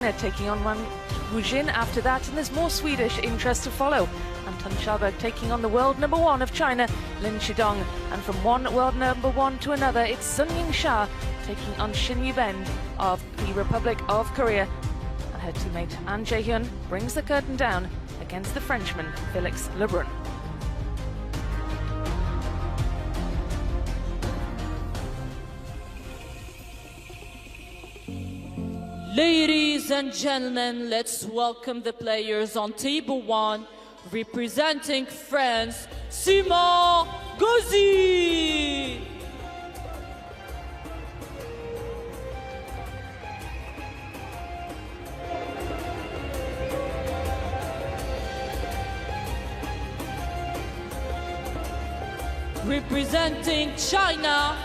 They're taking on Wang Wujin after that, and there's more Swedish interest to follow. Anton Chalberg taking on the world number 1 of China, Lin Shidong. And from one world number 1 to another, it's Sun Ying-sha taking on Shin Yubend of the Republic of Korea. And her teammate An Jae-hyun brings the curtain down against the Frenchman Felix Lebrun. Ladies and gentlemen, let's welcome the players on table 1, representing France, Simon GAUZY. Representing China,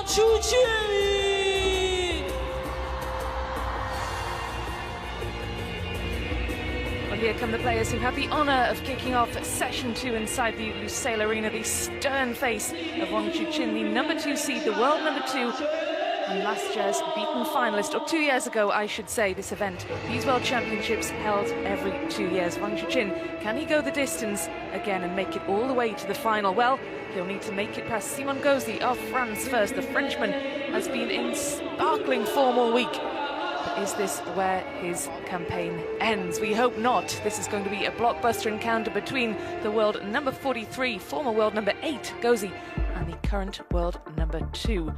Chuqin. Here come the players who have the honour of kicking off session 2 inside the Lusail Arena. The stern face of Wang Chuqin, the number 2 seed, the world number 2, and last year's beaten finalist, or 2 years ago, I should say, this event. These World Championships held every 2 years. Wang Chuqin, can he go the distance again and make it all the way to the final? Well, he'll need to make it past Simon GAUZY of France first. The Frenchman has been in sparkling form all week. Is this where his campaign ends? We hope not. This is going to be a blockbuster encounter between the world number 43, former world number 8, GAUZY, and the current world number 2.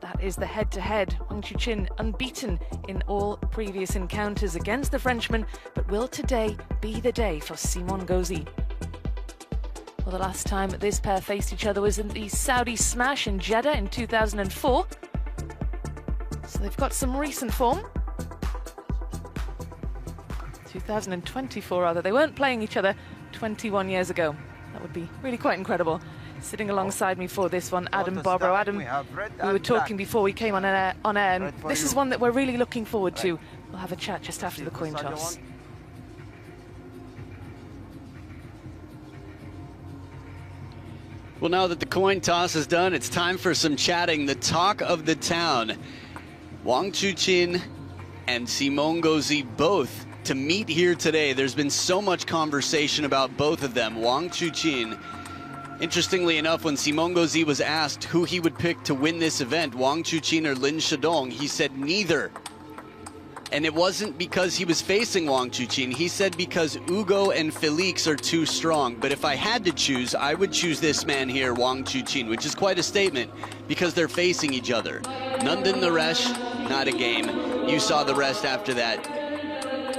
That is the head-to-head. Wang Chuqin unbeaten in all previous encounters against the Frenchman, but will today be the day for Simon GAUZY? Well, the last time this pair faced each other was in the Saudi Smash in Jeddah in 2004. So they've got some recent form. 2024 rather. They weren't playing each other 21 years ago. That would be really quite incredible. Sitting alongside me for this one, Adam Barbro. Adam, we were talking before we came on air, and this is one that we're really looking forward to. We'll have a chat just after the coin toss. Well, now that the coin toss is done, it's time for some chatting. The talk of the town. Wang Chuqin and Simon GAUZY both to meet here today. There's been so much conversation about both of them. Wang Chuqin, interestingly enough, when Simon GAUZY was asked who he would pick to win this event, Wang Chuqin or Lin Shidong, he said neither. And it wasn't because he was facing Wang Chuqin. He said because Ugo and Felix are too strong. But if I had to choose, I would choose this man here, Wang Chuqin, which is quite a statement because they're facing each other. Nandin Naresh, not a game. You saw the rest after that.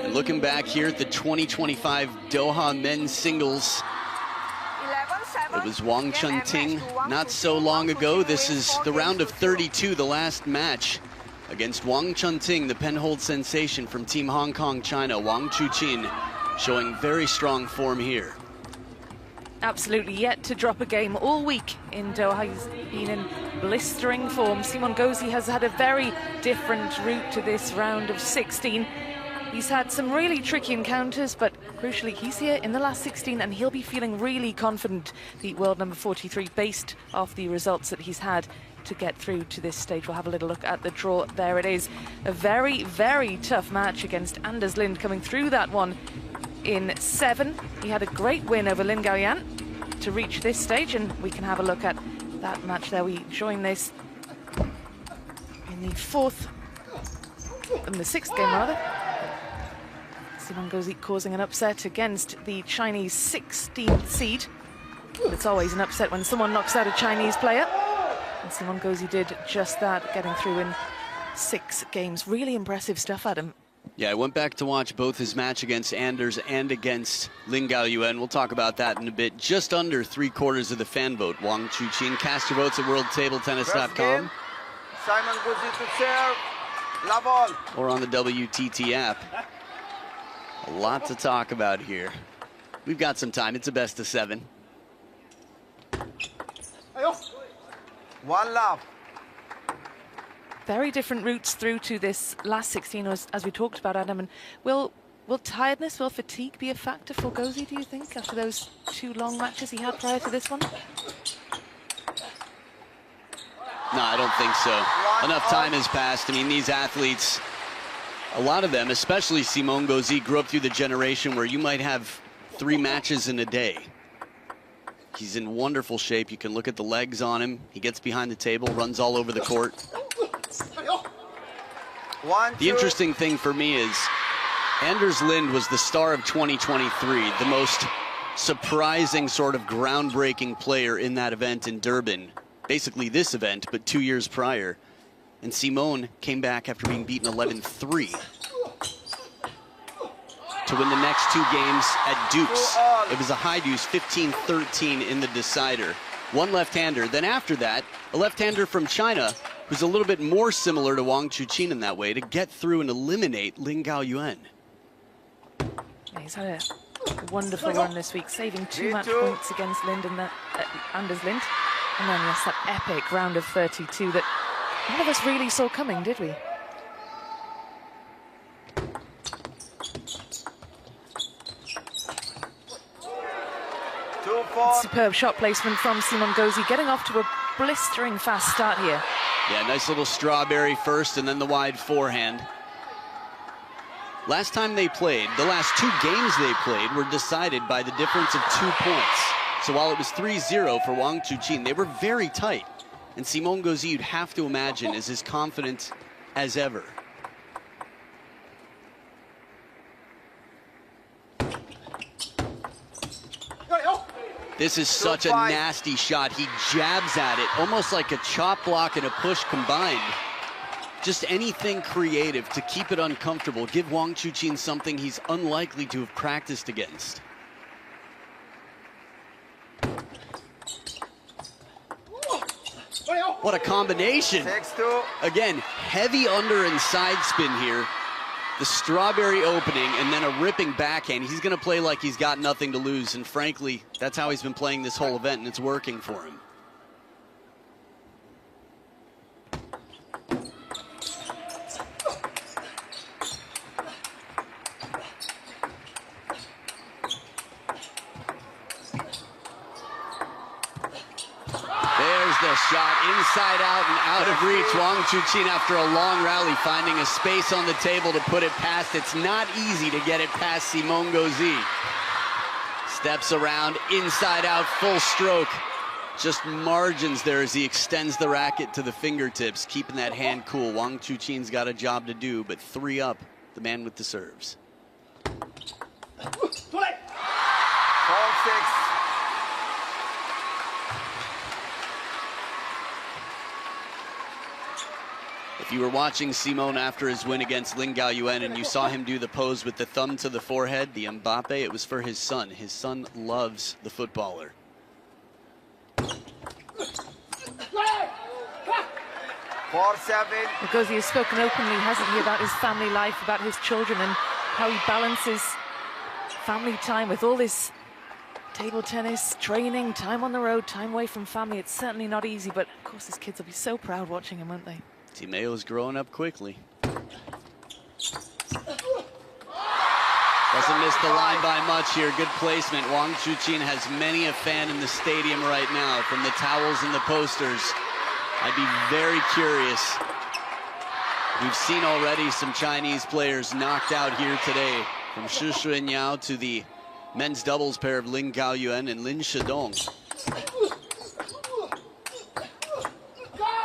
And looking back here at the 2025 Doha men's singles, it was Wang Chunting not so long ago. This is the round of 32, the last match against Wang Chunting, the penhold sensation from Team Hong Kong, China. Wang Chuqin showing very strong form here. Absolutely, yet to drop a game all week in Doha. He's been in blistering form. Simon GAUZY has had a very different route to this round of 16. He's had some really tricky encounters, but crucially, he's here in the last 16, and he'll be feeling really confident, the world number 43, based off the results that he's had to get through to this stage. We'll have a little look at the draw. There it is. A very, very tough match against Anders Lind, coming through that one in 7. He had a great win over Lin Gaoyan to reach this stage, and we can have a look at that match there. We join this in the 6th game rather. Simon GAUZY causing an upset against the Chinese 16th seed. It's always an upset when someone knocks out a Chinese player. And Simon GAUZY did just that, getting through in 6 games. Really impressive stuff, Adam. Yeah, I went back to watch both his match against Anders and against Lin Gaoyan. We'll talk about that in a bit. Just under 3/4 of the fan vote. Wang Chuqin. Cast your votes at worldtabletennis.com. Simon GAUZY to serve. La ball. Or on the WTT app. A lot to talk about here. We've got some time. It's a best of 7. 1 love. Very different routes through to this last 16, as we talked about, Adam. And will tiredness, will fatigue be a factor for GAUZY, do you think, after those 2 long matches he had prior to this one? No, I don't think so. Enough time has passed. I mean, these athletes, A lot of them, especially Simone GAUZY, grew up through the generation where you might have 3 matches in a day. He's in wonderful shape. You can look at the legs on him. He gets behind the table, runs all over the court. The interesting thing for me is Anders Lind was the star of 2023, the most surprising sort of groundbreaking player in that event in Durban. Basically this event, but 2 years prior. And Simone came back after being beaten 11-3 to win the next 2 games at Dukes. It was a high deuce, 15-13 in the decider. 1 left-hander. Then after that, a left-hander from China, who's a little bit more similar to Wang Chuqin in that way, to get through and eliminate Lin Gaoyuan. Yeah, he's had a wonderful run this week, saving 2 match points against Lind and Anders Lind. And then yes, that epic round of 32 that none of us really saw coming, did we? Superb shot placement from Simone GAUZY, getting off to a blistering fast start here. Yeah, nice little strawberry first and then the wide forehand. Last time they played, the last 2 games they played were decided by the difference of 2 points. So while it was 3-0 for Wang Chuqin, they were very tight. And Simone GAUZY, you'd have to imagine, is as confident as ever. This is such a nasty shot. He jabs at it, almost like a chop block and a push combined. Just anything creative to keep it uncomfortable. Give Wang Chuqin something he's unlikely to have practiced against. What a combination. Again, heavy under and side spin here. The strawberry opening and then a ripping backhand. He's going to play like he's got nothing to lose. And frankly, that's how he's been playing this whole event, and it's working for him. The shot inside out and out of reach. Wang Chuqin, after a long rally, finding a space on the table to put it past. It's not easy to get it past Simone GAUZY. Steps around, inside out, full stroke. Just margins there as he extends the racket to the fingertips, keeping that hand cool. Wang Chuqin's got a job to do, but 3 up, the man with the serves. 4-6. If you were watching Simone after his win against Lin Gaoyuan and you saw him do the pose with the thumb to the forehead, the Mbappe, it was for his son. His son loves the footballer. 4-7. GAUZY has spoken openly, hasn't he, about his family life, about his children, and how he balances family time with all this table tennis, training, time on the road, time away from family. It's certainly not easy, but of course his kids will be so proud watching him, won't they? Timeo's growing up quickly. Doesn't miss the line by much here. Good placement. Wang Chuqin has many a fan in the stadium right now, from the towels and the posters. I'd be very curious. We've seen already some Chinese players knocked out here today, from Shi Xuanyao to the men's doubles pair of Lin Gaoyuan and Lin Shidong.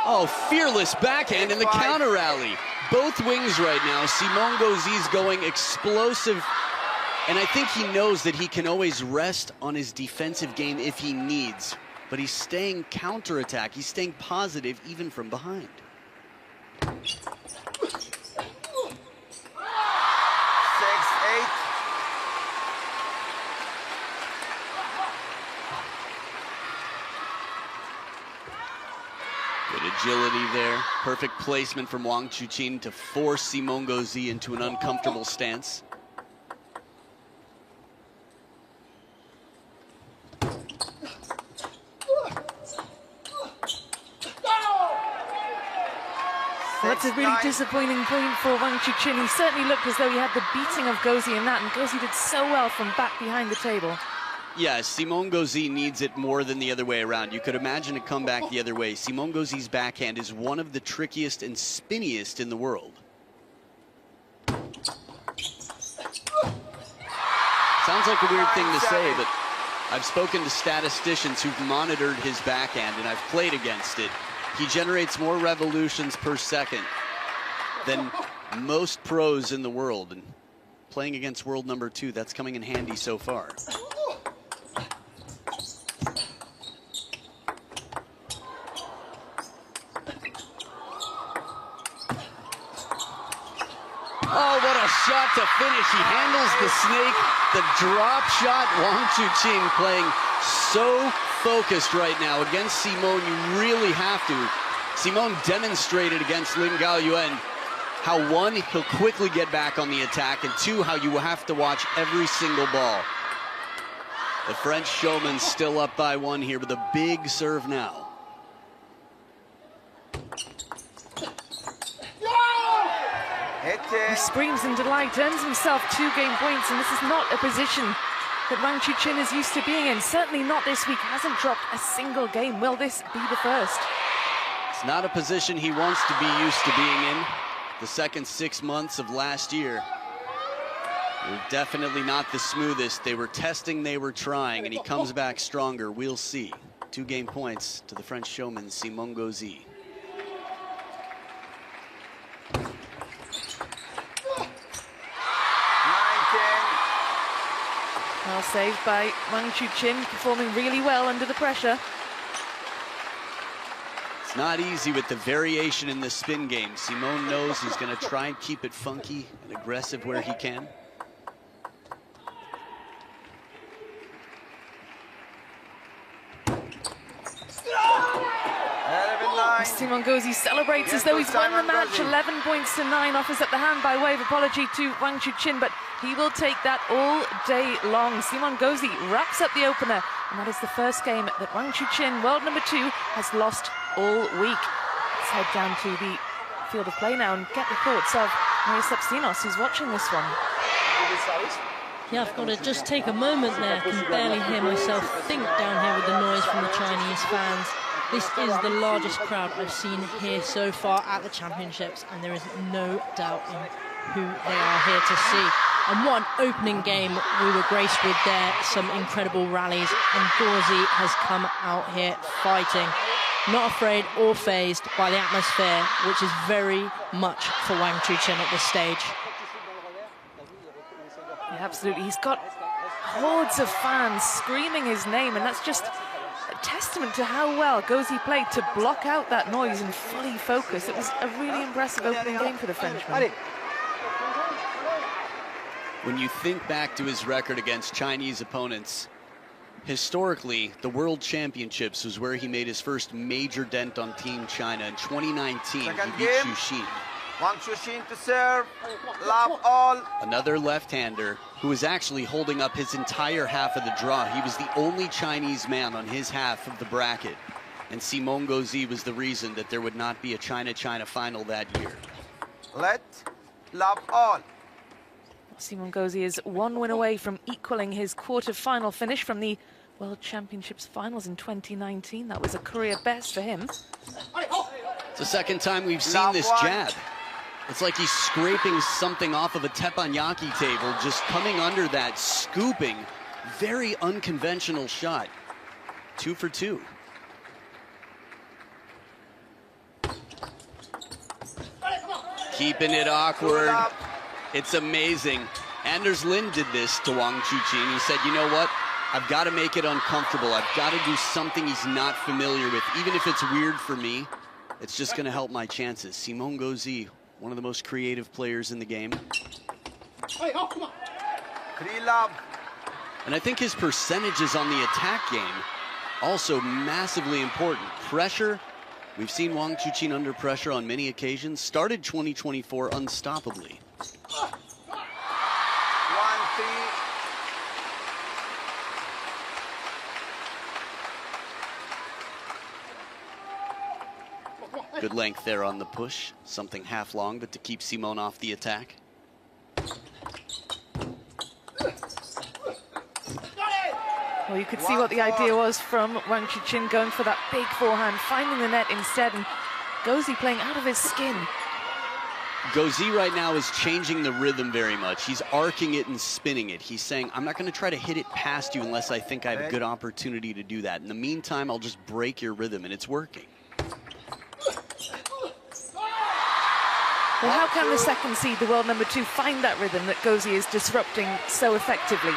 Oh, fearless backhand in the counter rally. Both wings right now. Simone GAUZY's going explosive. And I think he knows that he can always rest on his defensive game if he needs. But he's staying counterattack. He's staying positive even from behind. 6-8. Good agility there. Perfect placement from Wang Chuqin to force Simone GAUZY into an uncomfortable stance. That's a really disappointing point for Wang Chuqin. He certainly looked as though he had the beating of GAUZY in that, and GAUZY did so well from back behind the table. Yeah, Simone GAUZY needs it more than the other way around. You could imagine a comeback the other way. Simone GAUZY's backhand is one of the trickiest and spinniest in the world. Sounds like a weird thing to say, but I've spoken to statisticians who've monitored his backhand, and I've played against it. He generates more revolutions per second than most pros in the world, and playing against world number 2, that's coming in handy so far. Oh, what a shot to finish. He handles the snake, the drop shot. Wang Chuqin playing so focused right now. Against Simone, you really have to. Simone demonstrated against Lin Gaoyuan how, one, he'll quickly get back on the attack, and two, how you have to watch every single ball. The French showman's still up by 1 here with a big serve now. He screams in delight, earns himself 2 game points, and this is not a position that Wang Chuqin is used to being in. Certainly not this week. Hasn't dropped a single game. Will this be the first? It's not a position he wants to be used to being in. The second 6 months of last year were definitely not the smoothest. They were testing, they were trying, and he comes back stronger. We'll see. 2 game points to the French showman, Simon GAUZY. Well saved by Wang Chuqin, performing really well under the pressure. It's not easy with the variation in the spin game. Simone knows he's going to try and keep it funky and aggressive where he can. Simon GAUZY celebrates as though he's won the match. 11 points to 9, offers up the hand by way of apology to Wang Chuqin, but he will take that all day long. Simon GAUZY wraps up the opener, and that is the first game that Wang Chuqin, world number 2, has lost all week. Let's head down to the field of play now and get the thoughts of Maria Sepsinos, who's watching this one. Yeah, I've got to just take a moment there. I can barely hear myself think down here with the noise from the Chinese fans. This is the largest crowd I've seen here so far at the championships, and there is no doubt in who they are here to see. And what an opening game we were graced with there, some incredible rallies, and GAUZY has come out here fighting, not afraid or fazed by the atmosphere, which is very much for Wang Chuqin at this stage. Yeah, absolutely. He's got hordes of fans screaming his name, and that's just a testament to how well GAUZY played to block out that noise and fully focus. It was a really impressive opening game for the Frenchman. When you think back to his record against Chinese opponents, historically, the World Championships was where he made his first major dent on Team China. In 2019, he beat Chuqin. Wang Chuqin to serve, love all. Another left-hander who was actually holding up his entire half of the draw. He was the only Chinese man on his half of the bracket. And Simon GAUZY was the reason that there would not be a China-China final that year. Let love all. Simon GAUZY is 1 win away from equaling his quarter-final finish from the World Championships finals in 2019. That was a career best for him. It's the second time we've seen this jab. It's like he's scraping something off of a teppanyaki table, just coming under that, scooping. Very unconventional shot. 2 for 2. Keeping it awkward. It's amazing. Anders Lind did this to Wang Chuqin. He said, you know what? I've got to make it uncomfortable. I've got to do something he's not familiar with. Even if it's weird for me, it's just going to help my chances. Simon GAUZY, one of the most creative players in the game. And I think his percentages on the attack game also massively important. Pressure. We've seen Wang Chuqin under pressure on many occasions. Started 2024 unstoppably. Good length there on the push. Something half long, but to keep Simone off the attack. Well, you could see what the idea was from Wang Chuqin, going for that big forehand, finding the net instead, and GAUZY playing out of his skin. GAUZY right now is changing the rhythm very much. He's arcing it and spinning it. He's saying, I'm not going to try to hit it past you unless I think I have a good opportunity to do that. In the meantime, I'll just break your rhythm, and it's working. Well, how can the second seed, the world number 2, find that rhythm that GAUZY is disrupting so effectively?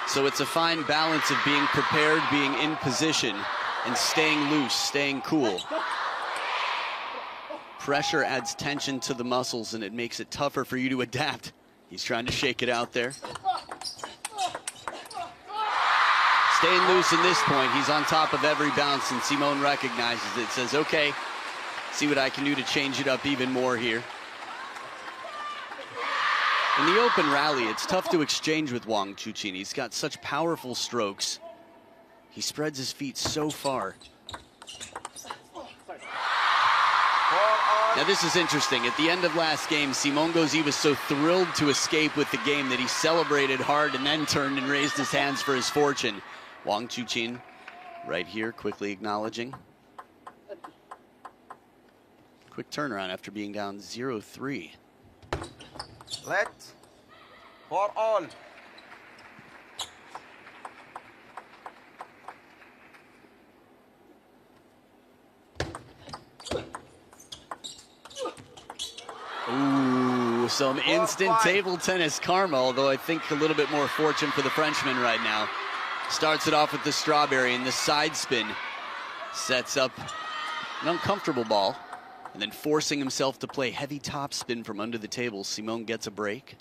So it's a fine balance of being prepared, being in position, and staying loose, staying cool. Pressure adds tension to the muscles, and it makes it tougher for you to adapt. He's trying to shake it out there. Staying loose in this point. He's on top of every bounce, and Simone recognizes it, says, okay, see what I can do to change it up even more here. In the open rally, it's tough to exchange with Wang Chuqin. He's got such powerful strokes. He spreads his feet so far. Now this is interesting. At the end of last game, Simone GAUZY was so thrilled to escape with the game that he celebrated hard and then turned and raised his hands for his fortune. Wang Chuqin right here, quickly acknowledging. Quick turnaround after being down 0-3. Let for all. Ooh, some instant table tennis karma, although I think a little bit more fortune for the Frenchman right now. Starts it off with the strawberry, and the side spin sets up an uncomfortable ball, and then forcing himself to play heavy top spin from under the table. Simone gets a break.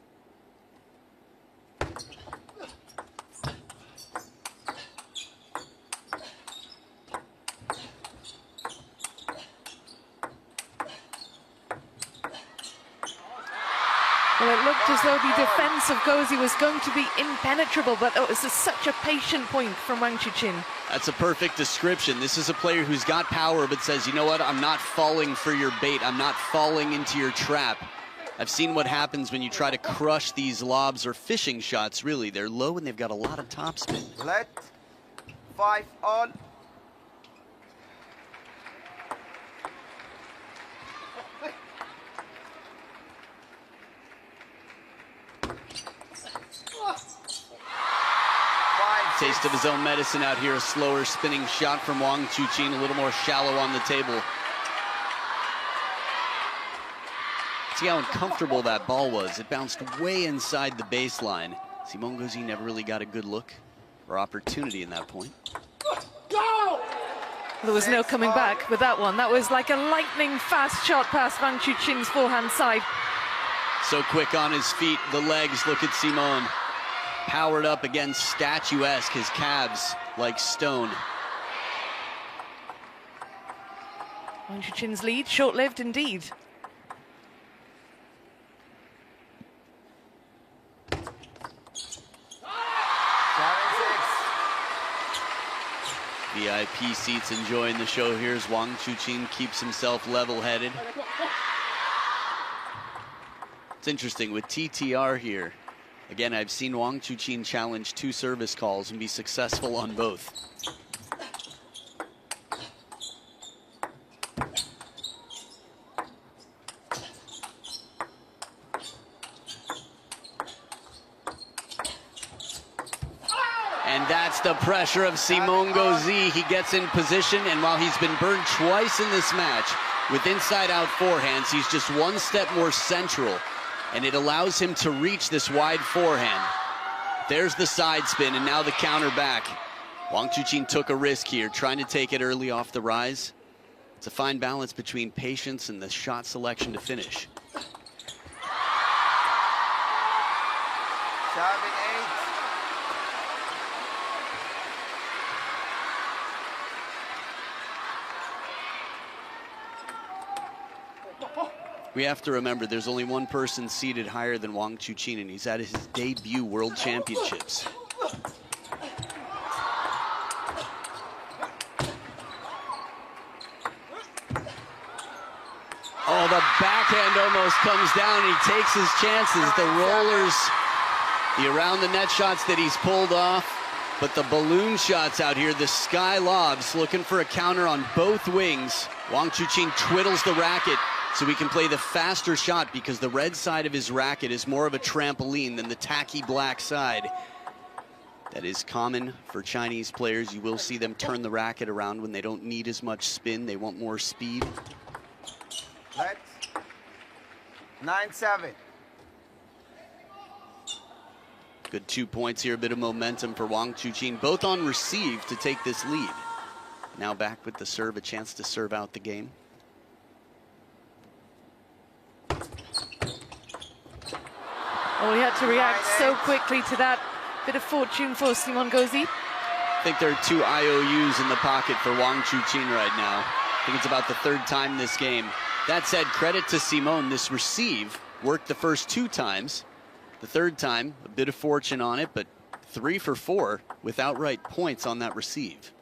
Well, it looked as though the defense of GAUZY was going to be impenetrable, but it was such a patient point from Wang Chuqin. That's a perfect description. This is a player who's got power but says, you know what, I'm not falling for your bait. I'm not falling into your trap. I've seen what happens when you try to crush these lobs or fishing shots, really. They're low and they've got a lot of topspin. Let 5 all. Taste of his own medicine out here. A slower spinning shot from Wang Chuqin, a little more shallow on the table. See how uncomfortable that ball was. It bounced way inside the baseline. Simone GAUZY never really got a good look or opportunity in that point. There was no coming back with that one. That was like a lightning fast shot past Wang Chuqin's forehand side. So quick on his feet, the legs. Look at Simone. Powered up again, statuesque, his calves like stone. Wang Chuqin's lead, short-lived indeed. VIP seats enjoying the show here as Wang Chuqin keeps himself level-headed. It's interesting with TTR here. Again, I've seen Wang Chuqin challenge 2 service calls and be successful on both. And that's the pressure of Simone GAUZY. He gets in position, and while he's been burned twice in this match with inside-out forehands, he's just one step more central. And it allows him to reach this wide forehand. There's the side spin, and now the counter back. Wang Chuqin took a risk here, trying to take it early off the rise. It's a fine balance between patience and the shot selection to finish. 7-8. We have to remember there's only one person seated higher than Wang Chuqin, and he's at his debut World Championships. Oh, the backhand almost comes down. He takes his chances. The rollers, the around the net shots that he's pulled off, but the balloon shots out here, the sky lobs, looking for a counter on both wings. Wang Chuqin twiddles the racket, so he can play the faster shot because the red side of his racket is more of a trampoline than the tacky black side. That is common for Chinese players. You will see them turn the racket around when they don't need as much spin. They want more speed. Let's 9-7. Good 2 points here, a bit of momentum for Wang Chuqin, both on receive to take this lead. Now back with the serve, a chance to serve out the game. Oh, he had to react so quickly to that. Bit of fortune for Simon GAUZY. I think there are 2 IOUs in the pocket for Wang Chuqin right now. I think it's about the 3rd time this game. That said, credit to Simon. This receive worked the first 2 times. The 3rd time, a bit of fortune on it, but 3 for 4 with outright points on that receive.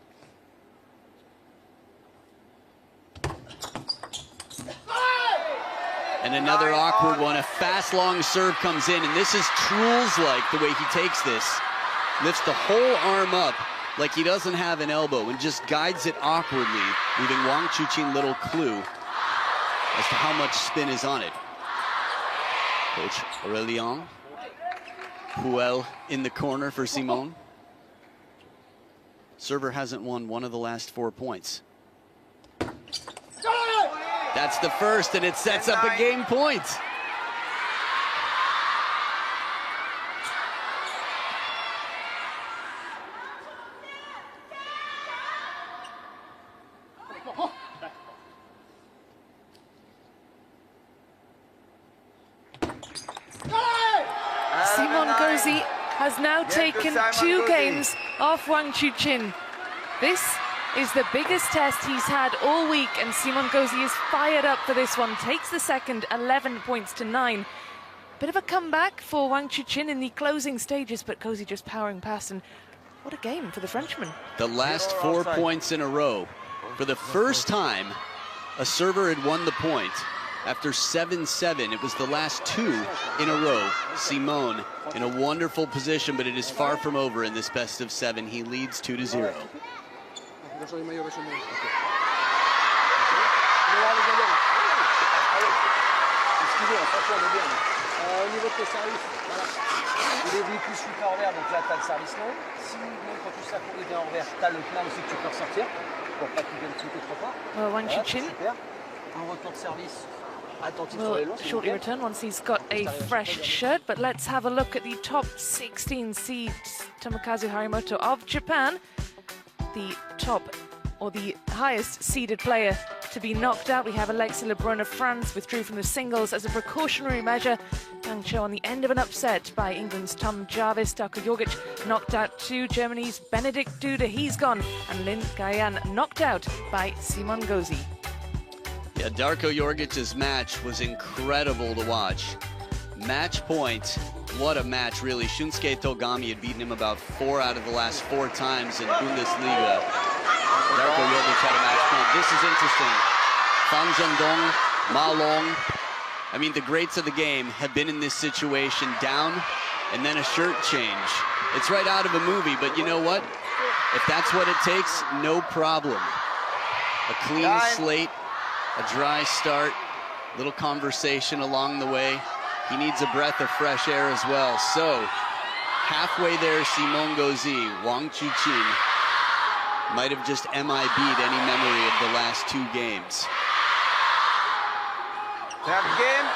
And another awkward one. A fast, long serve comes in, and this is Truls-like the way he takes this. Lifts the whole arm up like he doesn't have an elbow and just guides it awkwardly, leaving Wang Chuqin little clue as to how much spin is on it. Coach Aurélien Puel in the corner for Simon. Server hasn't won one of the last 4 points. That's the first, and it sets up a game point. Simon GAUZY has now taken 2 games off Wang Chuqin. This is the biggest test he's had all week, and Simon GAUZY is fired up for this one. Takes the second, 11 points to 9. Bit of a comeback for Wang Chuqin in the closing stages, but GAUZY just powering past, and what a game for the Frenchman. The last 4 points in a row. For the first time, a server had won the point. After 7-7, it was the last 2 in a row. Simon in a wonderful position, but it is far from over in this best of 7. He leads 2-0. Au niveau de tes services, voilà. Il est venu plus sweeper envers, donc là tu as le service long. Si même quand tu sais qu'on est bien envers, tu as le plein aussi que tu peux ressortir pour pas qu'il vienne sweeper trop fort. Well, Wang Voilà, Chuqin super. Un retour de service. will shortly return once he's got a fresh shirt, but let's have a look at the top 16 seeds. Tomokazu Harimoto of Japan, the top or the highest seeded player to be knocked out. We have Alexis Lebrun of France withdrew from the singles as a precautionary measure. Yang Cho on the end of an upset by England's Tom Jarvis. Darko Jorgic knocked out too. Germany's Benedikt Duda, he's gone. And Lin Gayan knocked out by Simon GAUZY. Yeah, Darko Jorgic's match was incredible to watch. Match point, what a match really. Shunsuke Togami had beaten him about 4 out of the last 4 times in Bundesliga. Darko Jorgic had a match point. This is interesting. Fan Zhendong, Ma Long. I mean, the greats of the game have been in this situation, down and then a shirt change. It's right out of a movie, but you know what? If that's what it takes, no problem. A clean slate, a dry start, little conversation along the way. He needs a breath of fresh air as well. So, halfway there, Simon GAUZY, Wang Chuqin might have just MIB'd any memory of the last 2 games. Third game,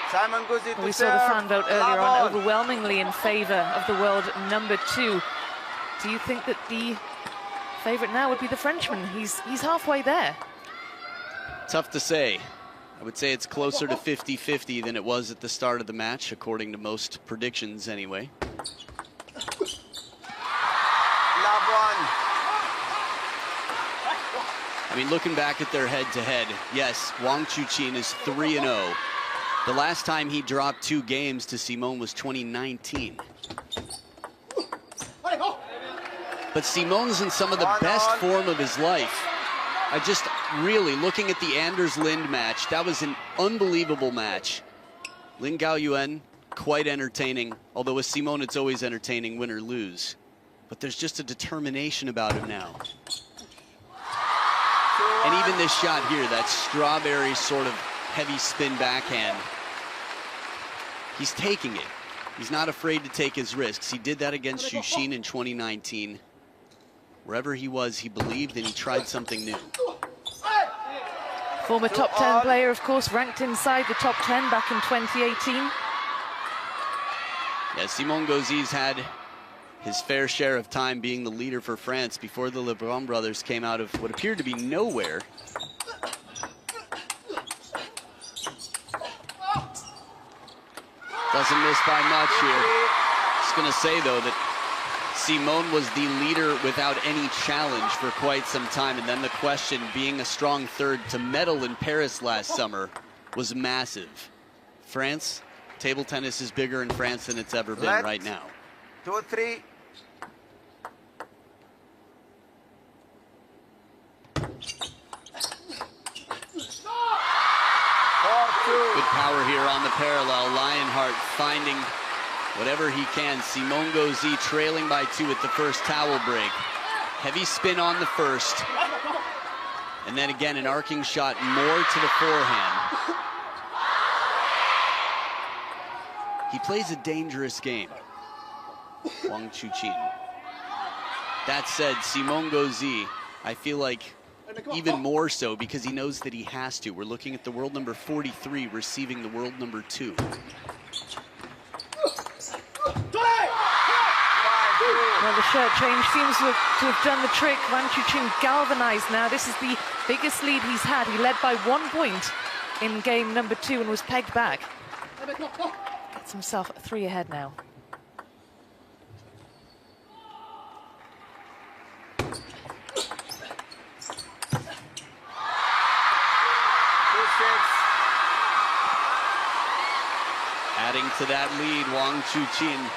Simon GAUZY to We saw the fan vote earlier on, Lavon. overwhelmingly in favour of the world number 2. Do you think that the favourite now would be the Frenchman? He's halfway there. Tough to say. I would say it's closer to 50-50 than it was at the start of the match, according to most predictions anyway. Lavon. I mean, looking back at their head-to-head, yes, Wang Chuqin is 3-0. The last time he dropped 2 games to Simon was 2019. But Simon's in some of the best form of his life. I just really, looking at the Anders Lind match, that was an unbelievable match. Lin Gaoyuan, quite entertaining, although with Simon it's always entertaining, win or lose. But there's just a determination about him now. And even this shot here, that strawberry sort of heavy spin backhand. He's taking it. He's not afraid to take his risks. He did that against Chuqin in 2019. Wherever he was, he believed and he tried something new. Former top 10 player, of course, ranked inside the top 10 back in 2018. Yeah, Simon Gauzy's had his fair share of time being the leader for France before the Lebrun brothers came out of what appeared to be nowhere. Doesn't miss by much here. Just gonna say though that Simon was the leader without any challenge for quite some time, and then the question, being a strong third to medal in Paris last summer, was massive. France, table tennis is bigger in France than it's ever been right now. 2-3. Good power here on the parallel. Lionheart finding whatever he can. Simon Gauzy trailing by 2 at the first towel break. Heavy spin on the first. And then again, an arcing shot more to the forehand. He plays a dangerous game, Wang Chuqin. That said, Simon Gauzy, I feel like even more so because he knows that he has to. We're looking at the world number 43 receiving the world number 2. Well, the shirt change seems to have done the trick. Wang Chuqin galvanized now. This is the biggest lead he's had. He led by 1 point in game number 2 and was pegged back. Gets himself 3 ahead now. Adding to that lead, Wang Chuqin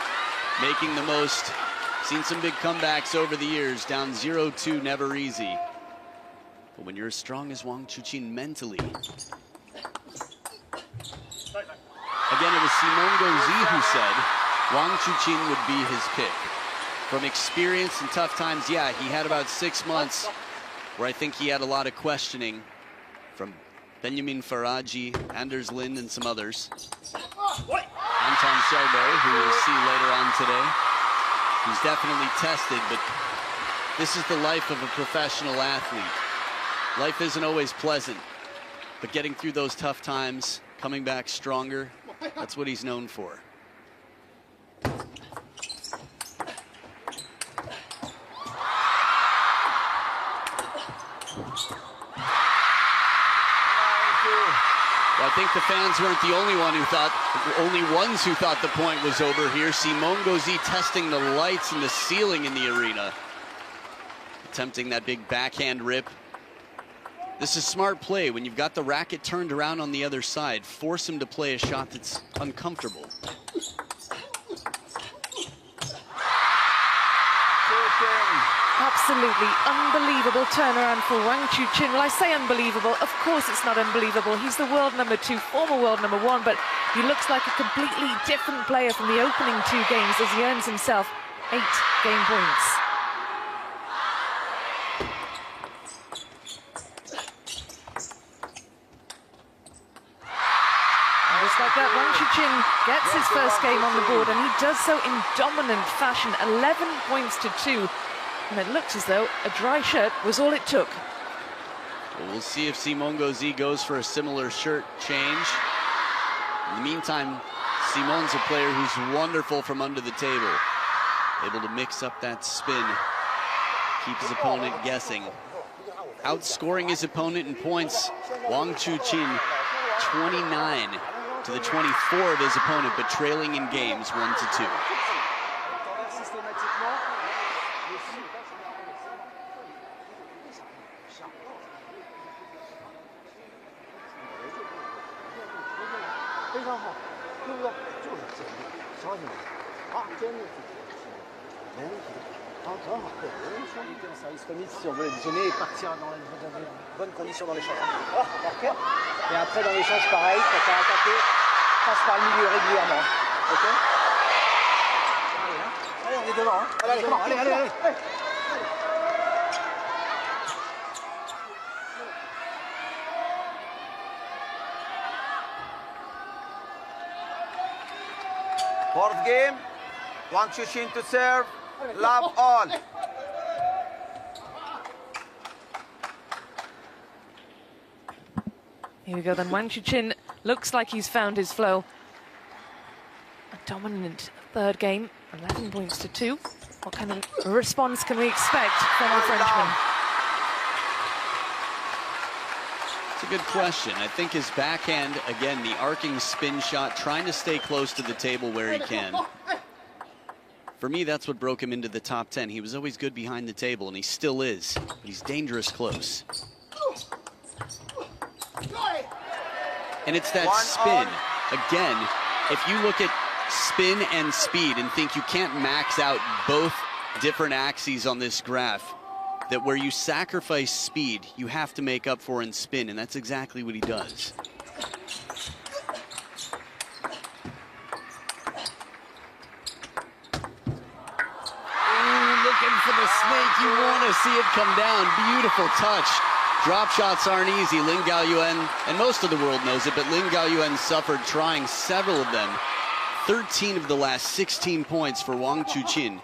making the most. Seen some big comebacks over the years, down 0-2, never easy. But when you're as strong as Wang Chuqin mentally. Again, it was Simon Gauzy who said Wang Chuqin would be his pick. From experience and tough times, yeah, he had about 6 months where I think he had a lot of questioning from Benjamin Faraji, Anders Lind, and some others. Anton Selberg, who we'll see later on today, who's definitely tested, but this is the life of a professional athlete. Life isn't always pleasant, but getting through those tough times, coming back stronger, that's what he's known for. I think the fans weren't the only ones who thought the point was over here. Simon Gauzy testing the lights and the ceiling in the arena. Attempting that big backhand rip. This is smart play. When you've got the racket turned around on the other side, force him to play a shot that's uncomfortable. Absolutely unbelievable turnaround for Wang Chuqin. Well, I say unbelievable. Of course it's not unbelievable. He's the world number 2, former world number 1, but he looks like a completely different player from the opening 2 games as he earns himself 8 game points. And just like that, Wang Chuqin gets his first game on the board, and he does so in dominant fashion, 11 points to 2. And it looks as though a dry shirt was all it took. Well, we'll see if Simon Gauzy goes for a similar shirt change. In the meantime, Simon's a player who's wonderful from under the table. Able to mix up that spin, keep his opponent guessing. Outscoring his opponent in points, Wang Chuqin 29 to the 24 of his opponent, but trailing in games 1-2. Si on veut additionner et partir dans les bonnes conditions dans l'échange. Et après dans l'échange pareil, quand tu as attaqué, passe par le milieu régulièrement. Ok. Allez, on est devant. Hein. Allez. Fourth game. Wang Chuqin to serve. Love all. Here we go then. Wang Chuqin looks like he's found his flow. A dominant third game, 11 points to 2. What kind of response can we expect from our Frenchman? It's a good question. I think his backhand, again, the arcing spin shot, trying to stay close to the table where he can. For me, that's what broke him into the top 10. He was always good behind the table, and he still is. But he's dangerous close. And it's that spin. Again, if you look at spin and speed and think you can't max out both different axes on this graph, that where you sacrifice speed, you have to make up for in spin, and that's exactly what he does. Looking for the snake. You want to see it come down. Beautiful touch. Drop shots aren't easy. Lin Gaoyuan, and most of the world knows it, but Lin Gaoyuan suffered trying several of them. 13 of the last 16 points for Wang Chuqin.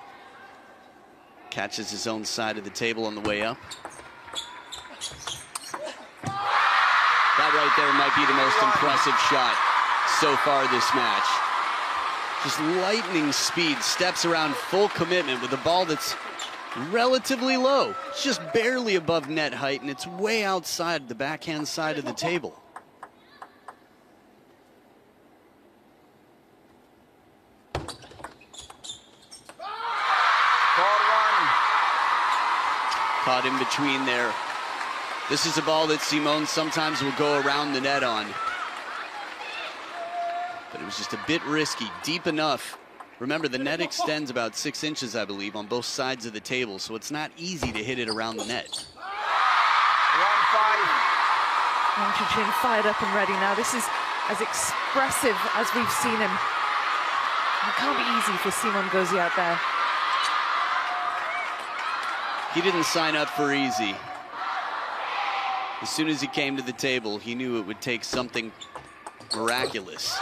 Catches his own side of the table on the way up. That right there might be the most impressive shot so far this match. Just lightning speed, steps around full commitment with a ball that's relatively low. It's just barely above net height, and it's way outside the backhand side of the table. Caught in between there. This is a ball that Simon sometimes will go around the net on. But it was just a bit risky, deep enough. Remember, the net extends about 6 inches, I believe, on both sides of the table, so it's not easy to hit it around the net. 1-5. Wang Chuqin fired up and ready now. This is as expressive as we've seen him. It can't be easy for Simon GAUZY out there. He didn't sign up for easy. As soon as he came to the table, he knew it would take something miraculous.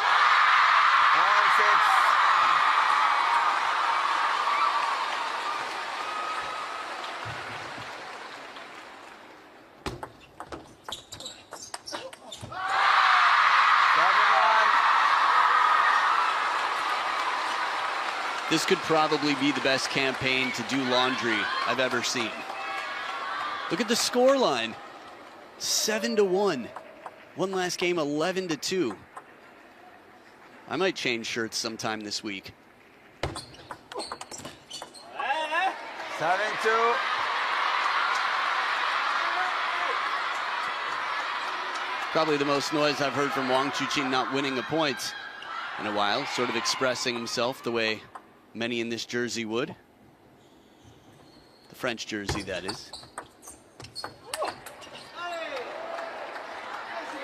This could probably be the best campaign to do laundry I've ever seen. Look at the score line. 7-1. One last game, 11-2. I might change shirts sometime this week. 7-2. Probably the most noise I've heard from Wang Chuqin not winning a point in a while, sort of expressing himself the way many in this jersey would. The French jersey, that is.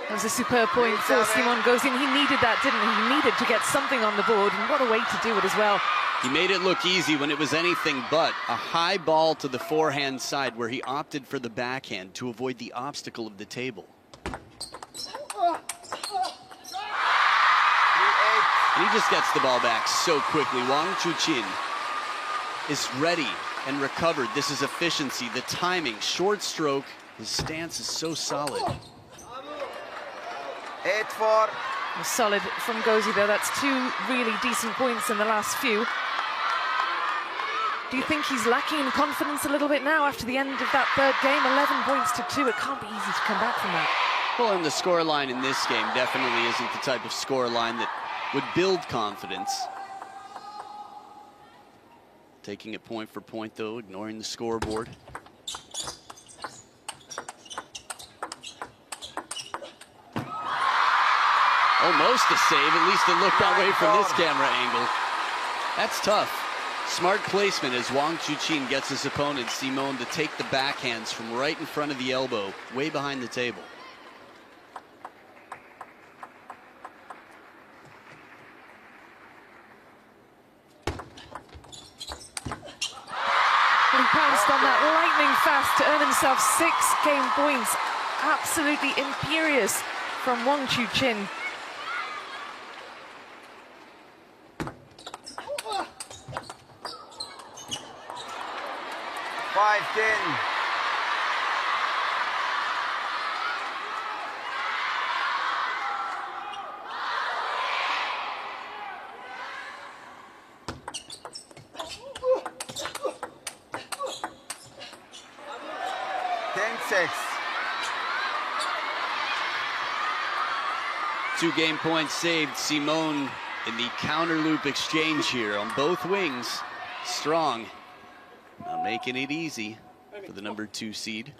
That was a superb point for Simon GAUZY, and he needed that, didn't he? He needed to get something on the board, and what a way to do it as well. He made it look easy when it was anything but. A high ball to the forehand side where he opted for the backhand to avoid the obstacle of the table. And he just gets the ball back so quickly. Wang Chuqin is ready and recovered. This is efficiency, the timing, short stroke. His stance is so solid. 8-4. Solid from GAUZY though. That's 2 really decent points in the last few. Do you think he's lacking in confidence a little bit now after the end of that third game? 11 points to 2. It can't be easy to come back from that. Well, and the scoreline in this game definitely isn't the type of scoreline that would build confidence. Taking it point for point, though, ignoring the scoreboard. Almost a save, at least it looked that way from this camera angle. That's tough. Smart placement as Wang Chuqin gets his opponent, Simon, to take the backhands from right in front of the elbow, way behind the table. He pounced on that lightning fast to earn himself 6 game points. Absolutely imperious from Wang Chuqin. 5-10. Two game points saved. Simone in the counter loop exchange here on both wings. Strong. Not making it easy for the number 2 seed.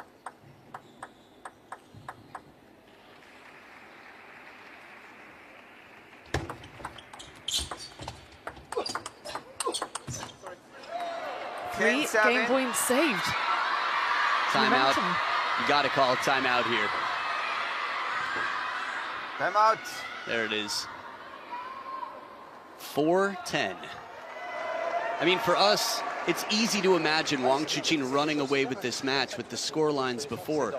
Three game points saved. Timeout. You got to call a timeout here. Timeout. There it is. 4-10. I mean, for us, it's easy to imagine Wang Chuqin running away with this match with the score lines before.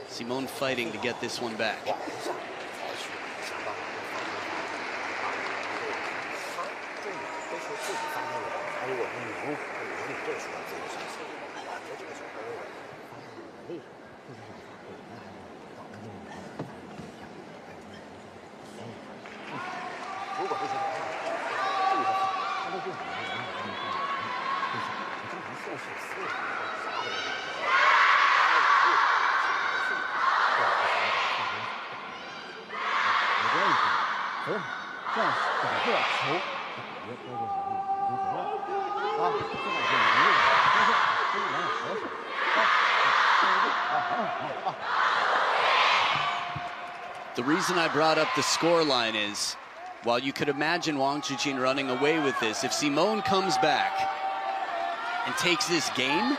Simone fighting to get this one back. The reason I brought up the score line is, while you could imagine Wang Chuqin running away with this, if Simone comes back and takes this game,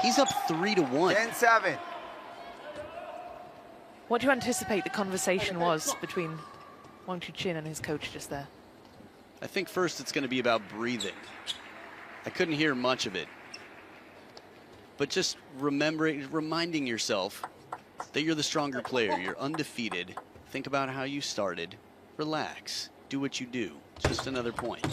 he's up 3-1. 10-7. What do you anticipate the conversation was between Wang Chuqin and his coach just there? I think first it's going to be about breathing. I couldn't hear much of it. But just reminding yourself that you're the stronger player. You're undefeated. Think about how you started. Relax. Do what you do. Just another point.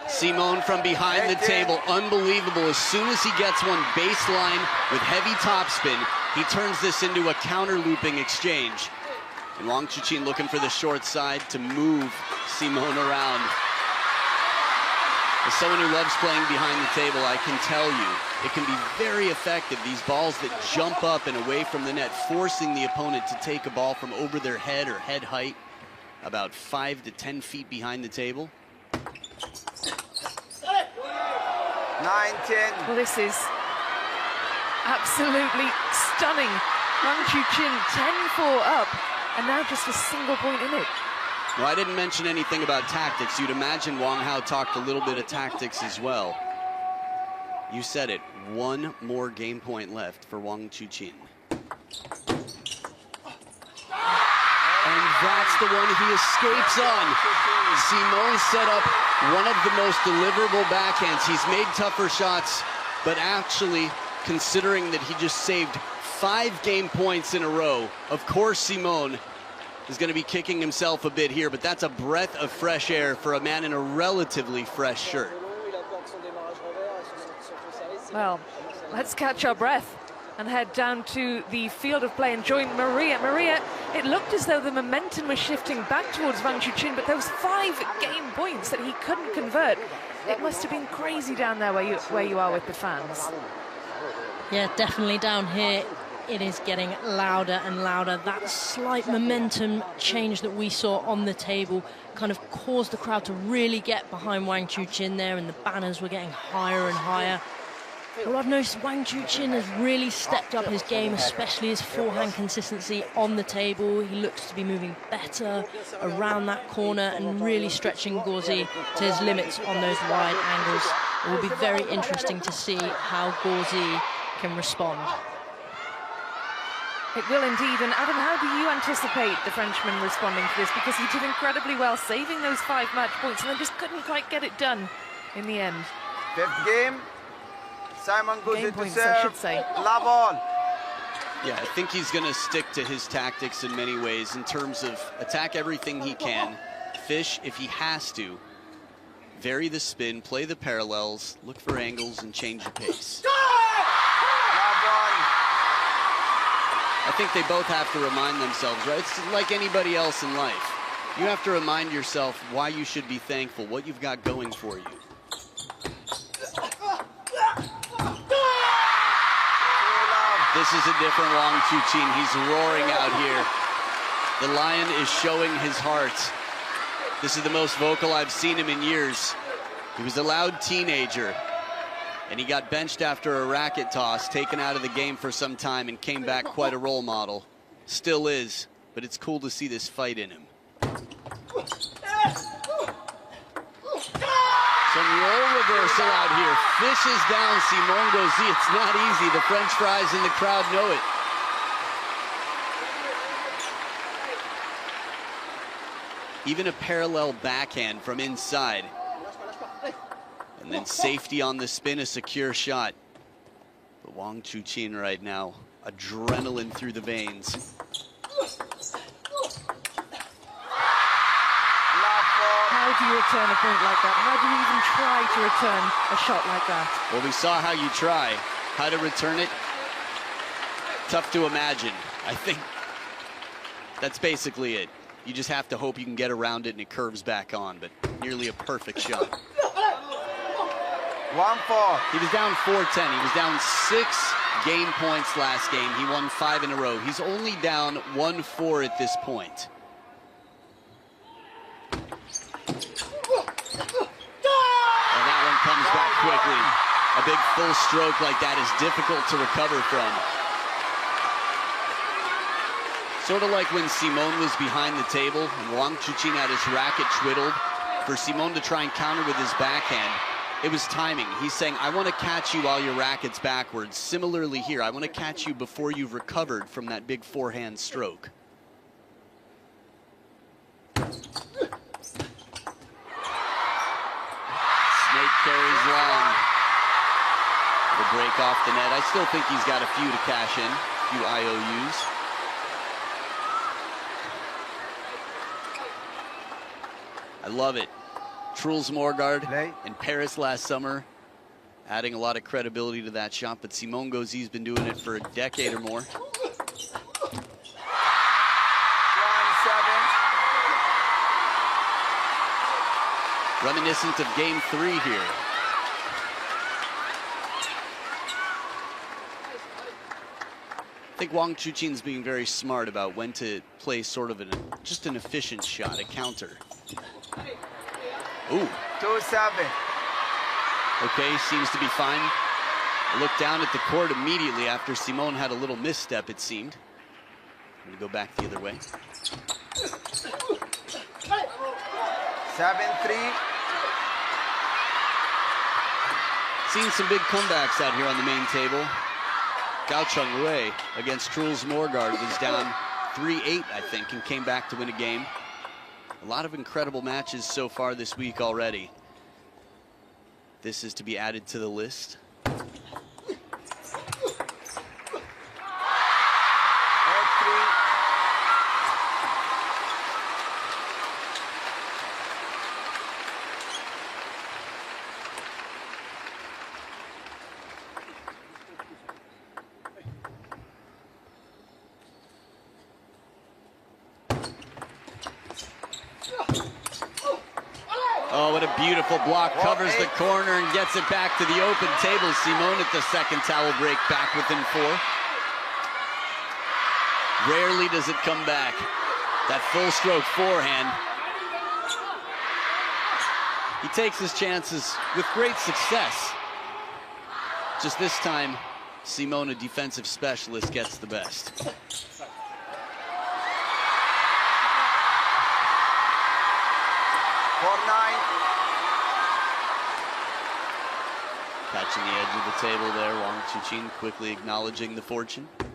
Simone from behind the table, unbelievable. As soon as he gets one baseline with heavy topspin, he turns this into a counter looping exchange. And Wang Chuqin looking for the short side to move Simone around. As someone who loves playing behind the table, I can tell you, it can be very effective. These balls that jump up and away from the net, forcing the opponent to take a ball from over their head or head height, about 5 to 10 feet behind the table. 9-10. Well, this is absolutely stunning. Wang Chuqin 10-4 up, and now just a single point in it. No, I didn't mention anything about tactics. You'd imagine Wang Hao talked a little bit of tactics as well. You said it, one more game point left for Wang Chuqin. And that's the one he escapes on. Simone set up one of the most deliverable backhands. He's made tougher shots, but actually, considering that he just saved 5 game points in a row, of course Simone is going to be kicking himself a bit here, but that's a breath of fresh air for a man in a relatively fresh shirt. Well, let's catch our breath and head down to the field of play and join Maria. Maria, it looked as though the momentum was shifting back towards Wang Chuqin, but those 5 game points that he couldn't convert, it must have been crazy down there where you are with the fans. Yeah, definitely down here. It is getting louder and louder. That slight momentum change that we saw on the table kind of caused the crowd to really get behind Wang Chuqin there, and the banners were getting higher and higher. But I've noticed Wang Chuqin has really stepped up his game, especially his forehand consistency on the table. He looks to be moving better around that corner and really stretching GAUZY to his limits on those wide angles. It will be very interesting to see how GAUZY can respond. It will indeed. And Adam, how do you anticipate the Frenchman responding to this? Because he did incredibly well, saving those 5 match points, and then just couldn't quite get it done in the end. 5th game. Simon GAUZY to points, I should serve. say. La ball. Yeah, I think he's going to stick to his tactics in many ways in terms of attack everything he can, fish if he has to, vary the spin, play the parallels, look for angles, and change the pace. I think they both have to remind themselves, right? It's like anybody else in life. You have to remind yourself why you should be thankful, what you've got going for you. This is a different Wang Chuqin. He's roaring out here. The lion is showing his heart. This is the most vocal I've seen him in years. He was a loud teenager, and he got benched after a racket toss, taken out of the game for some time, and came back quite a role model. Still is, but it's cool to see this fight in him. Some role reversal out here. Fishes down Simon GAUZY. It's not easy. The French fries in the crowd know it. Even a parallel backhand from inside. And then safety on the spin, a secure shot. But Wang Chuqin right now, adrenaline through the veins. How do you return a point like that? How do you even try to return a shot like that? Well, we saw how you try. How to return it, tough to imagine. I think that's basically it. You just have to hope you can get around it and it curves back on, but nearly a perfect shot. 1-4. He was down 4-10. He was down 6 game points last game. He won 5 in a row. He's only down 1-4 at this point. Comes back quickly. A big full stroke like that is difficult to recover from. Sort of like when Simon was behind the table and Wang Chuqin had his racket twiddled. For Simon to try and counter with his backhand, it was timing. He's saying, I want to catch you while your racket's backwards. Similarly here, I want to catch you before you've recovered from that big forehand stroke. Carries long. The break off the net. I still think he's got a few to cash in, a few IOUs. I love it. Truls Morgaard in Paris last summer, adding a lot of credibility to that shot, but Simon GAUZY's been doing it for a decade or more. 1-7. Reminiscent of game 3 here. I think Wang Chuqin's being very smart about when to play sort of just an efficient shot, a counter. Ooh. 2-7. Okay, seems to be fine. I looked down at the court immediately after Simon had a little misstep, it seemed. I'm gonna go back the other way. 7-3. Seen some big comebacks out here on the main table. GAUZY against Truls Morgaard was down 3-8, I think, and came back to win a game. A lot of incredible matches so far this week already. This is to be added to the list. Oh, what a beautiful block. Covers the corner and gets it back to the open table. Simon at the second towel break, back within 4. Rarely does it come back. That full stroke forehand. He takes his chances with great success. Just this time, Simon, a defensive specialist, gets the best. 4-9. Catching the edge of the table there, Wang Chuqin quickly acknowledging the fortune. Well,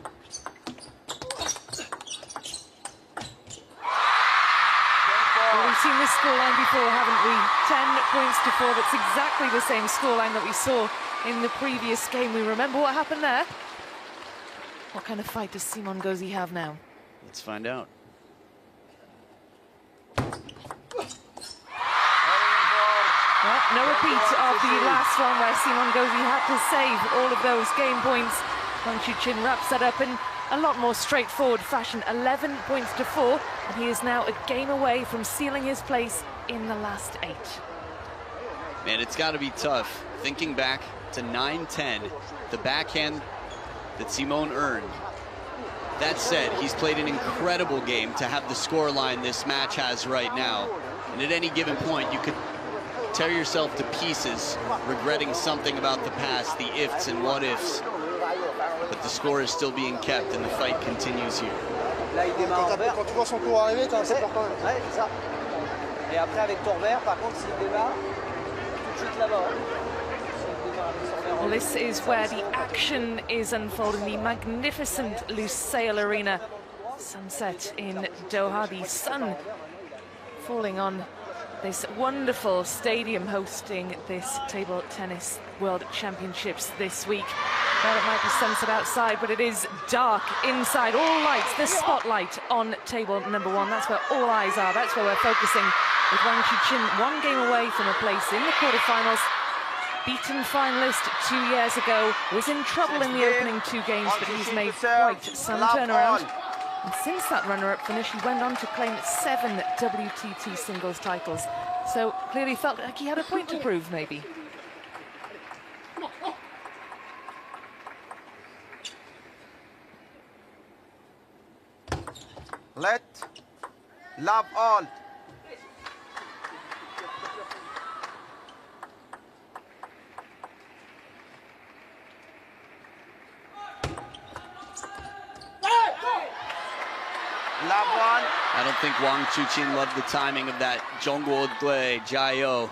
we've seen this scoreline before, haven't we? 10 points to 4. That's exactly the same scoreline that we saw in the previous game. We remember what happened there. What kind of fight does Simon GAUZY have now? Let's find out. Well, no repeat of the last one where Simon GAUZY had to save all of those game points. Wang Chuqin wraps that up in a lot more straightforward fashion, 11 points to 4, and he is now a game away from sealing his place in the last 8. Man, it's got to be tough. Thinking back to 9-10, the backhand that Simon earned. That said, he's played an incredible game to have the scoreline this match has right now. And at any given point, you could tear yourself to pieces, regretting something about the past, the ifs and what ifs. But the score is still being kept and the fight continues here. Là, il démarre en vert. Quand tu vois son tour arriver, t'as un set par contre. Ouais, c'est ça. Et après, avec ton vert, par contre, s'il démarre, tout de suite là-bas. Well, this is where the action is unfolding, the magnificent Lusail Arena. Sunset in Doha, the sun falling on this wonderful stadium hosting this table tennis world championships this week. Well, it might be sunset outside, but it is dark inside. All lights, the spotlight on table number 1. That's where all eyes are. That's where we're focusing with Wang Chuqin, one game away from a place in the quarterfinals. Beaten finalist 2 years ago, was in trouble in the opening 2 games, but he's made quite some turnaround. And since that runner-up finish, he went on to claim 7 WTT singles titles. So clearly felt like he had a point to prove, maybe. Let love all. I don't think Wang Chuqin loved the timing of that Zhongguo Dui Jiao.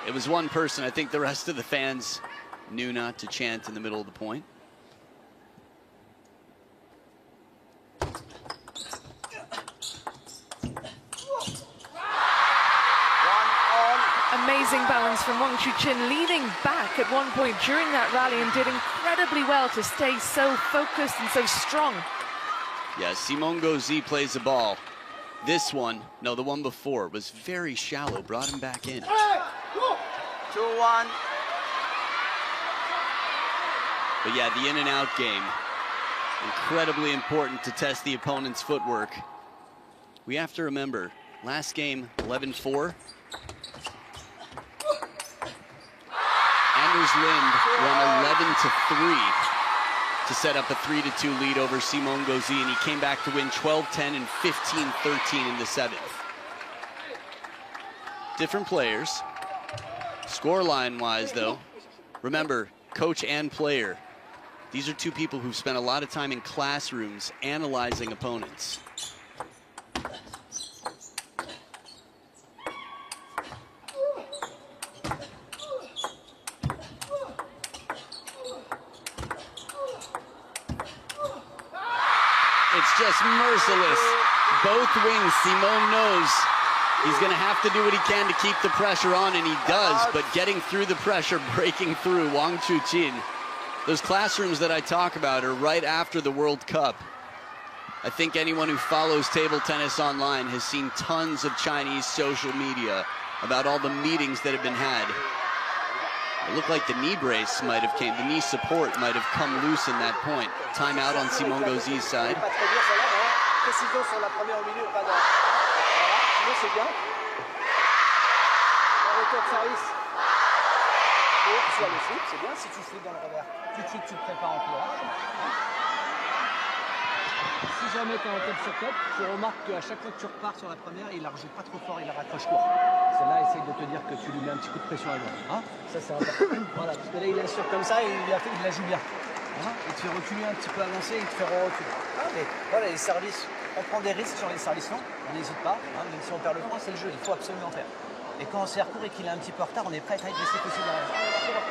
It was one person. I think the rest of the fans knew not to chant in the middle of the point. Amazing balance from Wang Chuqin, leaning back at one point during that rally and did incredibly well to stay so focused and so strong. Yeah, Simon GAUZY plays the ball. This one, no, the one before, was very shallow, brought him back in. 2-1. But yeah, the in and out game, incredibly important to test the opponent's footwork. We have to remember, last game, 11-4. Anders Lind won 11-3 to set up a 3-2 lead over Simon GAUZY, and he came back to win 12-10 and 15-13 in the 7th. Different players. Scoreline-wise, though, remember, coach and player, these are two people who've spent a lot of time in classrooms analyzing opponents. It's just merciless. Both wings, Simon knows he's going to have to do what he can to keep the pressure on, and he does, but getting through the pressure, breaking through, Wang Chuqin. Those classrooms that I talk about are right after the World Cup. I think anyone who follows table tennis online has seen tons of Chinese social media about all the meetings that have been had. It looked like the knee brace might have came, the knee support might have come loose in that point. Timeout on Simon GAUZY's side. Précision sur la première au milieu, pas d'art. Voilà, sinon c'est bien. Retour de service. Et soit le flip, c'est bien. Si tu flippes dans le revers, tout de suite tu te prépares en courage. Si jamais tu es en top sur top, tu remarques qu'à chaque fois que tu repars sur la première, il la rejoue pas trop fort, il la raccroche court. Celle-là, essaye de te dire que tu lui mets un petit coup de pression à gauche. Hein, ça c'est important. Voilà, parce que là il assure comme ça et il la joue bien. Hein, et tu fais reculer un petit peu avancé et il te fait reculer. Ah, mais voilà, les services, on prend des risques sur les services longs, on n'hésite pas. Hein, même si on perd le point, c'est le jeu, il faut absolument faire. Et quand on sert court et qu'il est un petit peu en retard, on est prêt à être agressif aussi derrière. Et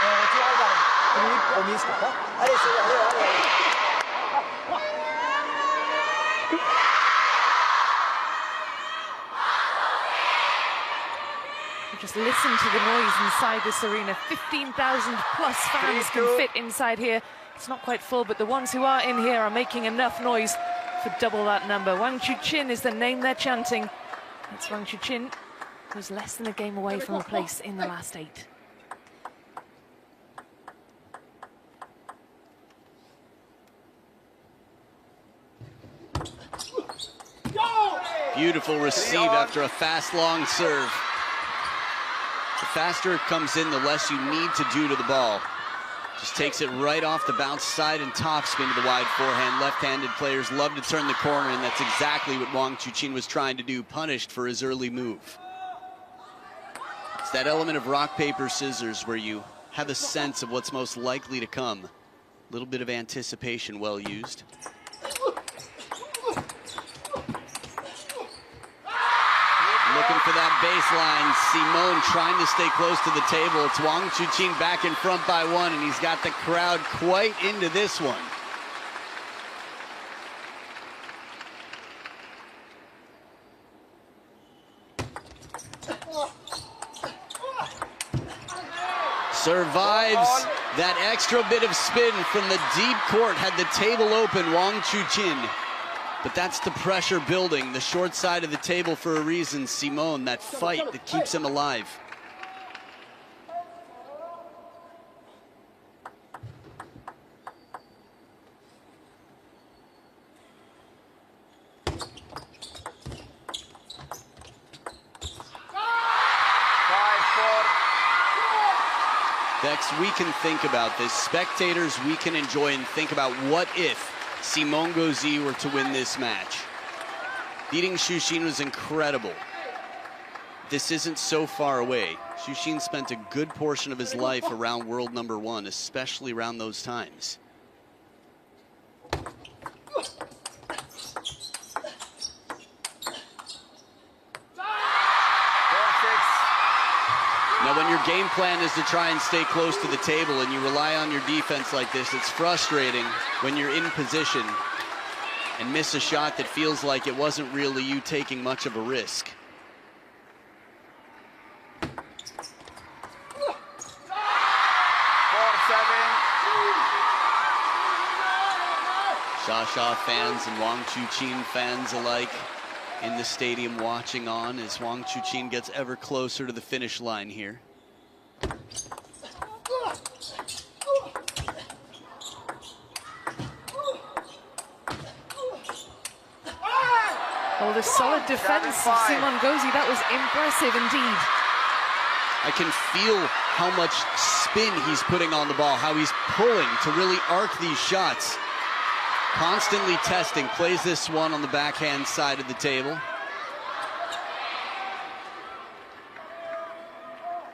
on retourne à l'arrêt. Une minute promise, pour pas. Allez, c'est bon, allez. Just listen to the noise inside this arena. 15,000 plus fans can fit inside here. It's not quite full, but the ones who are in here are making enough noise for double that number. Wang Chuqin is the name they're chanting. It's Wang Chuqin, who's less than a game away from a place in the last 8. Beautiful receive after a fast, long serve. The faster it comes in, the less you need to do to the ball. Just takes it right off the bounce side and top spin to the wide forehand. Left-handed players love to turn the corner, and that's exactly what Wang Chuqin was trying to do, punished for his early move. It's that element of rock, paper, scissors where you have a sense of what's most likely to come. A little bit of anticipation well used. Looking for that baseline. Simone trying to stay close to the table. It's Wang Chuqin back in front by 1, and he's got the crowd quite into this one. Survives that extra bit of spin from the deep court. Had the table open, Wang Chuqin. But that's the pressure building, the short side of the table for a reason. Simone, that fight that keeps him alive. Bex, we can think about this. Spectators, we can enjoy and think about what if Simone GAUZY were to win this match. Beating Chuqin was incredible. This isn't so far away. Chuqin spent a good portion of his life around world number 1, especially around those times. Now, when your game plan is to try and stay close to the table and you rely on your defense like this, it's frustrating when you're in position and miss a shot that feels like it wasn't really you taking much of a risk. Sha fans and Wang Chuqin fans alike in the stadium watching on as Wang Chuqin gets ever closer to the finish line here. Oh, the solid defense of Simone GAUZY, that was impressive indeed. I can feel how much spin he's putting on the ball, how he's pulling to really arc these shots. Constantly testing, plays this one on the backhand side of the table.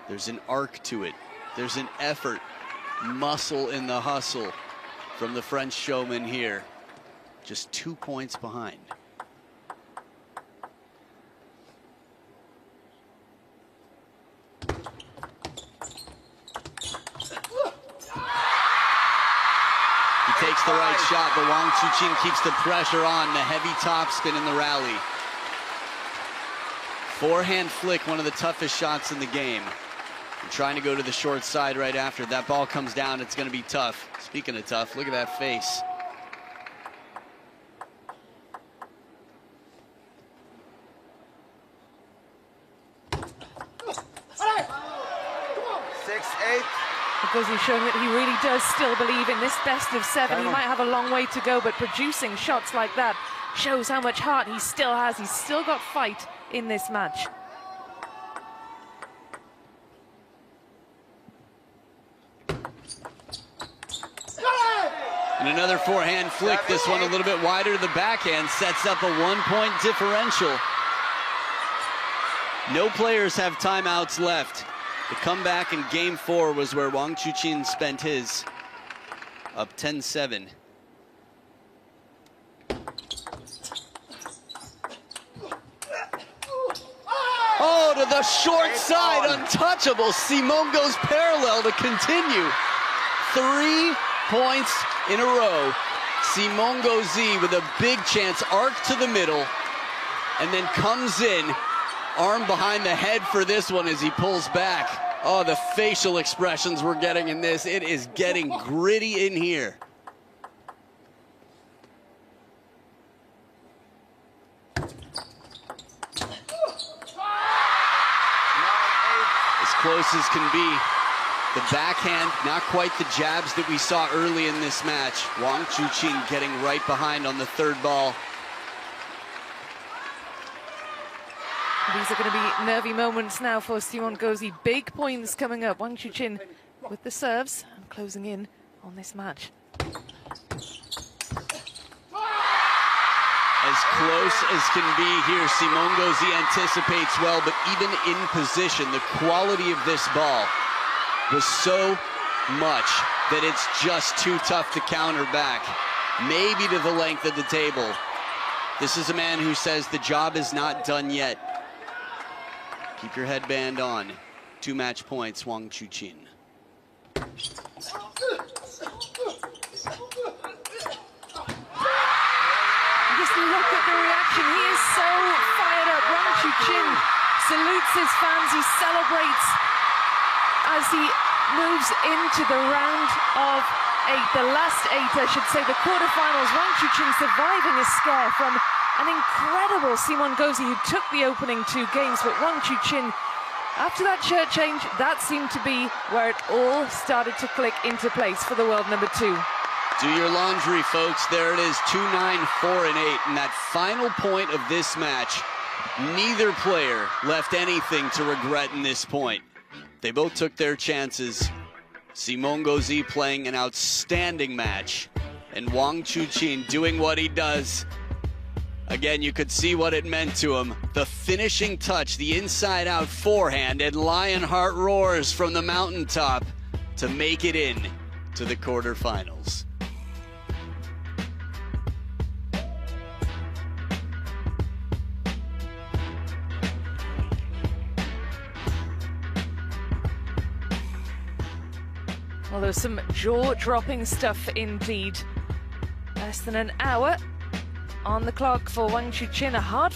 There's an arc to it. There's an effort, muscle in the hustle from the French showman here. Just 2 points behind. Takes the right shot, but Wang Chuqin keeps the pressure on. The heavy topspin in the rally. Forehand flick, one of the toughest shots in the game. And trying to go to the short side right after. That ball comes down, it's going to be tough. Speaking of tough, look at that face. GAUZY showing that he really does still believe in this best of 7. He might have a long way to go, but producing shots like that shows how much heart he still has. He's still got fight in this match. And another forehand flick, this one a little bit wider to the backhand, sets up a 1-point differential. No players have timeouts left. The comeback in game 4 was where Wang Chuqin spent his, up 10-7. Oh, to the short side, untouchable. Simone goes parallel to continue. 3 points in a row. Simone GAUZY with a big chance, arc to the middle, and then comes in. Arm behind the head for this one as he pulls back. Oh, the facial expressions we're getting in this. It is getting gritty in here. close as can be. The backhand, not quite the jabs that we saw early in this match. Wang Chuqin getting right behind on the third ball. These are going to be nervy moments now for Simon GAUZY. Big points coming up. Wang Chuqin with the serves and closing in on this match. As close as can be here, Simon GAUZY anticipates well, but even in position, the quality of this ball was so much that it's just too tough to counter back, maybe to the length of the table. This is a man who says the job is not done yet. Keep your headband on. 2 match points, Wang Chuqin. Just look at the reaction. He is so fired up. Wang Chuqin salutes his fans. He celebrates as he moves into the round of 8, the last 8, I should say, the quarterfinals. Wang Chuqin surviving a scare from an incredible Simon GAUZY, who took the opening 2 games, but Wang Chuqin, after that shirt change, that seemed to be where it all started to click into place for the world number 2. Do your laundry, folks. There it is, 2-9, 4-8. And that final point of this match, neither player left anything to regret in this point. They both took their chances. Simon GAUZY playing an outstanding match, and Wang Chuqin doing what he does. Again, you could see what it meant to him. The finishing touch, the inside-out forehand, and Lionheart roars from the mountaintop to make it in to the quarterfinals. Well, there's some jaw-dropping stuff indeed. Less than an hour on the clock for Wang Chuqin. A hard